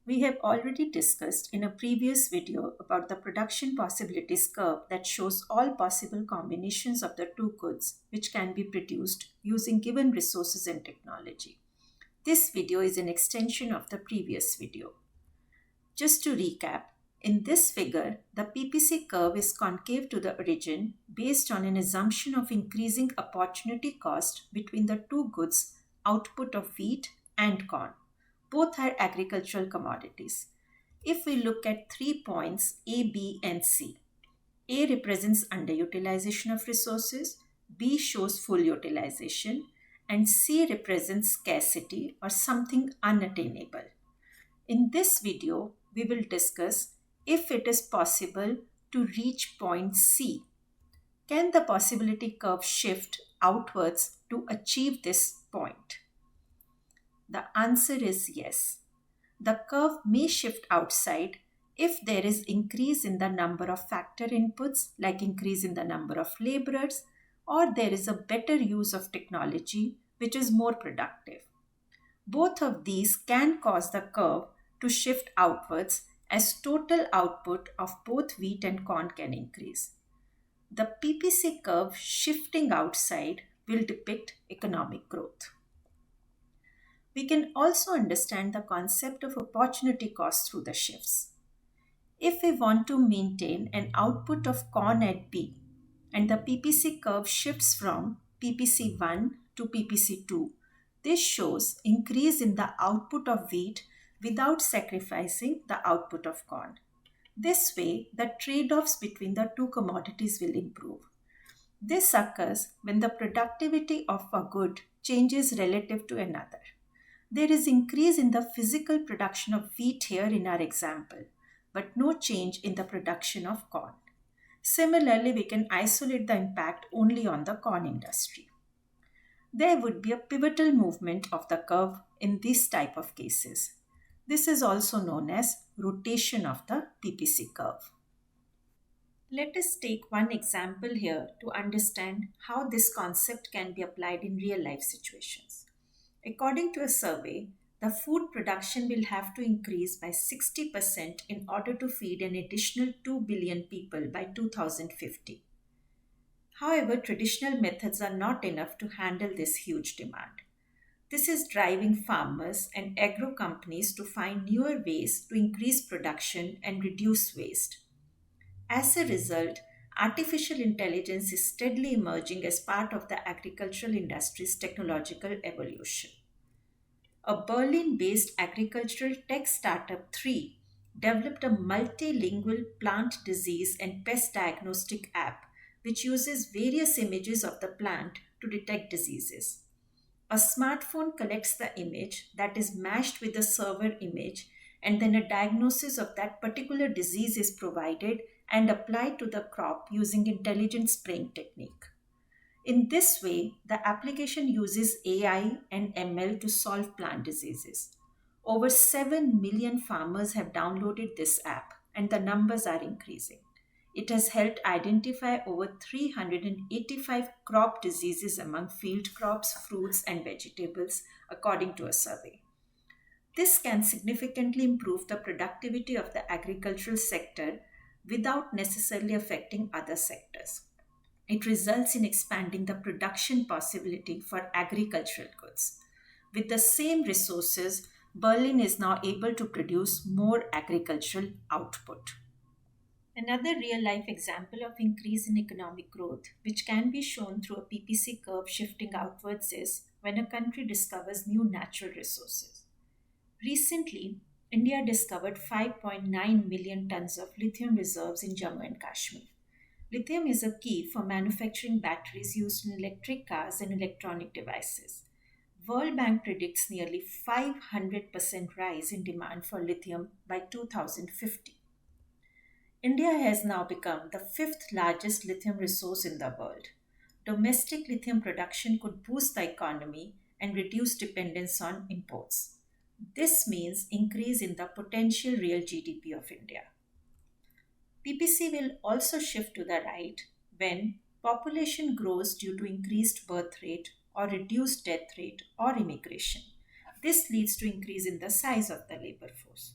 We have already discussed in a previous video about the production possibilities curve that shows all possible combinations of the two goods which can be produced using given resources and technology. This video is an extension of the previous video. Just to recap, in this figure, the PPC curve is concave to the origin based on an assumption of increasing opportunity cost between the two goods, output of wheat and corn. Both are agricultural commodities. If we look at 3 points A, B, and C, A represents underutilization of resources, B shows full utilization, and C represents scarcity or something unattainable. In this video, we will discuss if it is possible to reach point C. Can the possibility curve shift outwards to achieve this point? The answer is yes. The curve may shift outside if there is increase in the number of factor inputs, like increase in the number of laborers, or there is a better use of technology which is more productive. Both of these can cause the curve to shift outwards as total output of both wheat and corn can increase. The PPC curve shifting outside will depict economic growth. We can also understand the concept of opportunity cost through the shifts. If we want to maintain an output of corn at B and the PPC curve shifts from PPC1 to PPC2, this shows increase in the output of wheat without sacrificing the output of corn. This way, the trade-offs between the two commodities will improve. This occurs when the productivity of a good changes relative to another. There is increase in the physical production of wheat here in our example, but no change in the production of corn. Similarly, we can isolate the impact only on the corn industry. There would be a pivotal movement of the curve in this type of cases. This is also known as rotation of the PPC curve. Let us take one example here to understand how this concept can be applied in real life situations. According to a survey, the food production will have to increase by 60% in order to feed an additional 2 billion people by 2050. However, traditional methods are not enough to handle this huge demand. This is driving farmers and agro companies to find newer ways to increase production and reduce waste. As a result, artificial intelligence is steadily emerging as part of the agricultural industry's technological evolution. A Berlin based agricultural tech startup 3 developed a multilingual plant disease and pest diagnostic app which uses various images of the plant to detect diseases. A smartphone collects the image that is matched with the server image, and then a diagnosis of that particular disease is provided and applied to the crop using intelligent spraying technique. In this way, the application uses AI and ML to solve plant diseases. Over 7 million farmers have downloaded this app, and the numbers are increasing. It has helped identify over 385 crop diseases among field crops, fruits, and vegetables, according to a survey. This can significantly improve the productivity of the agricultural sector without necessarily affecting other sectors. It results in expanding the production possibility for agricultural goods. With the same resources, Berlin is now able to produce more agricultural output. Another real-life example of increase in economic growth, which can be shown through a PPC curve shifting outwards, is when a country discovers new natural resources. Recently, India discovered 5.9 million tons of lithium reserves in Jammu and Kashmir. Lithium is a key for manufacturing batteries used in electric cars and electronic devices. World Bank predicts nearly 500% rise in demand for lithium by 2050. India has now become the fifth largest lithium resource in the world. Domestic lithium production could boost the economy and reduce dependence on imports. This means increase in the potential real GDP of India. PPC will also shift to the right when population grows due to increased birth rate or reduced death rate or immigration. This leads to increase in the size of the labor force.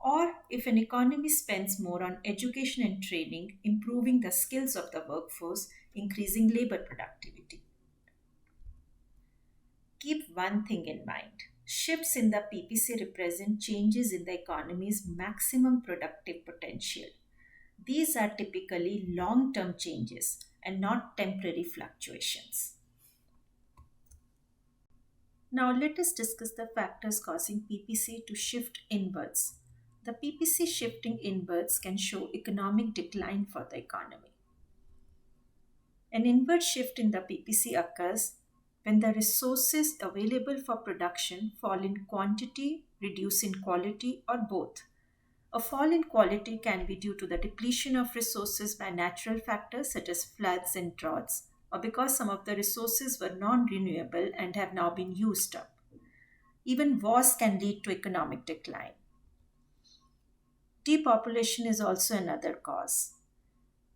Or if an economy spends more on education and training, improving the skills of the workforce, increasing labor productivity. Keep one thing in mind. Shifts in the PPC represent changes in the economy's maximum productive potential. These are typically long term changes and not temporary fluctuations. Now, let us discuss the factors causing PPC to shift inwards. The PPC shifting inwards can show economic decline for the economy. An inward shift in the PPC occurs when the resources available for production fall in quantity, reduce in quality, or both. A fall in quality can be due to the depletion of resources by natural factors such as floods and droughts, or because some of the resources were non renewable and have now been used up. Even wars can lead to economic decline. Depopulation is also another cause.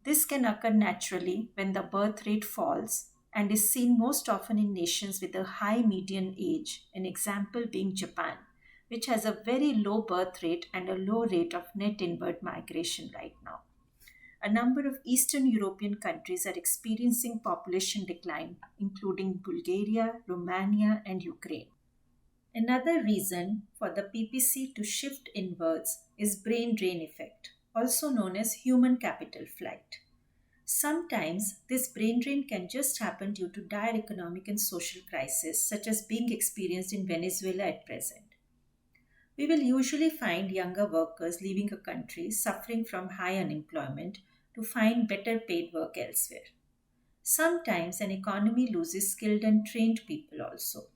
This can occur naturally when the birth rate falls and is seen most often in nations with a high median age, an example being Japan, which has a very low birth rate and a low rate of net inward migration right now. A number of Eastern European countries are experiencing population decline, including Bulgaria, Romania, and Ukraine. Another reason for the PPC to shift inwards is brain drain effect, also known as human capital flight. Sometimes this brain drain can just happen due to dire economic and social crisis, such as being experienced in Venezuela at present. We will usually find younger workers leaving a country suffering from high unemployment to find better paid work elsewhere. Sometimes an economy loses skilled and trained people also.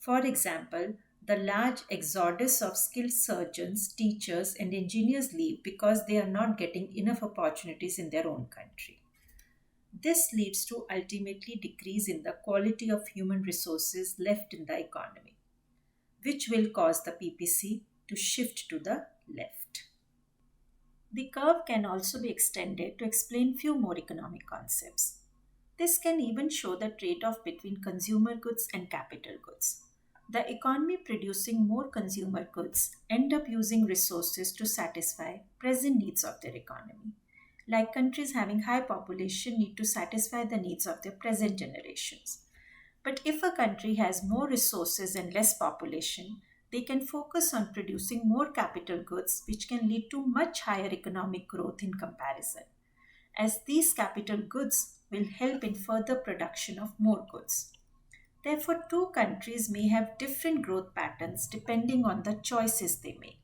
For example, the large exodus of skilled surgeons, teachers, and engineers leave because they are not getting enough opportunities in their own country. This leads to ultimately decrease in the quality of human resources left in the economy, which will cause the PPC to shift to the left. The curve can also be extended to explain few more economic concepts. This can even show the trade-off between consumer goods and capital goods. The economy producing more consumer goods end up using resources to satisfy present needs of their economy. Like countries having high population need to satisfy the needs of their present generations. But if a country has more resources and less population, they can focus on producing more capital goods, which can lead to much higher economic growth in comparison, as these capital goods will help in further production of more goods. Therefore, two countries may have different growth patterns depending on the choices they make.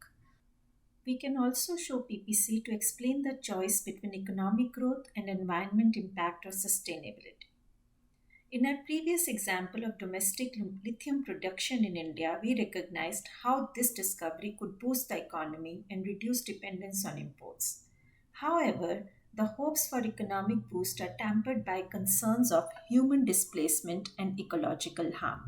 We can also show PPC to explain the choice between economic growth and environment impact or sustainability. In our previous example of domestic lithium production in India, we recognized how this discovery could boost the economy and reduce dependence on imports. However, the hopes for economic boost are tempered by concerns of human displacement and ecological harm.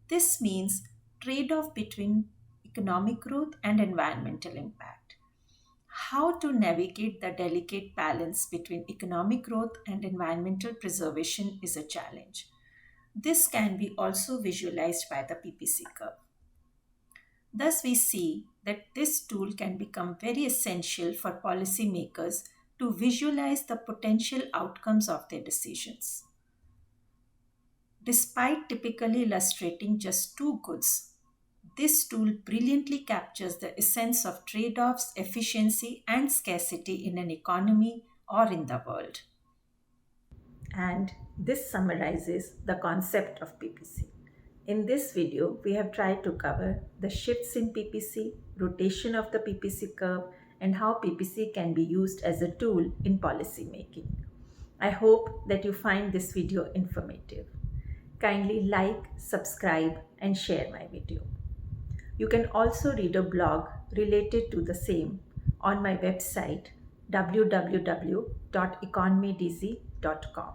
This means trade-off between economic growth and environmental impact. How to navigate the delicate balance between economic growth and environmental preservation is a challenge. This can be also visualized by the PPC curve. Thus, we see that this tool can become very essential for policymakers to visualize the potential outcomes of their decisions. Despite typically illustrating just two goods, this tool brilliantly captures the essence of trade-offs, efficiency, and scarcity in an economy or in the world. And this summarizes the concept of PPC. In this video, we have tried to cover the shifts in PPC, rotation of the PPC curve, and how PPC can be used as a tool in policy making. I hope that you find this video informative. Kindly like, subscribe, and share my video. You can also read a blog related to the same on my website www.economydz.com.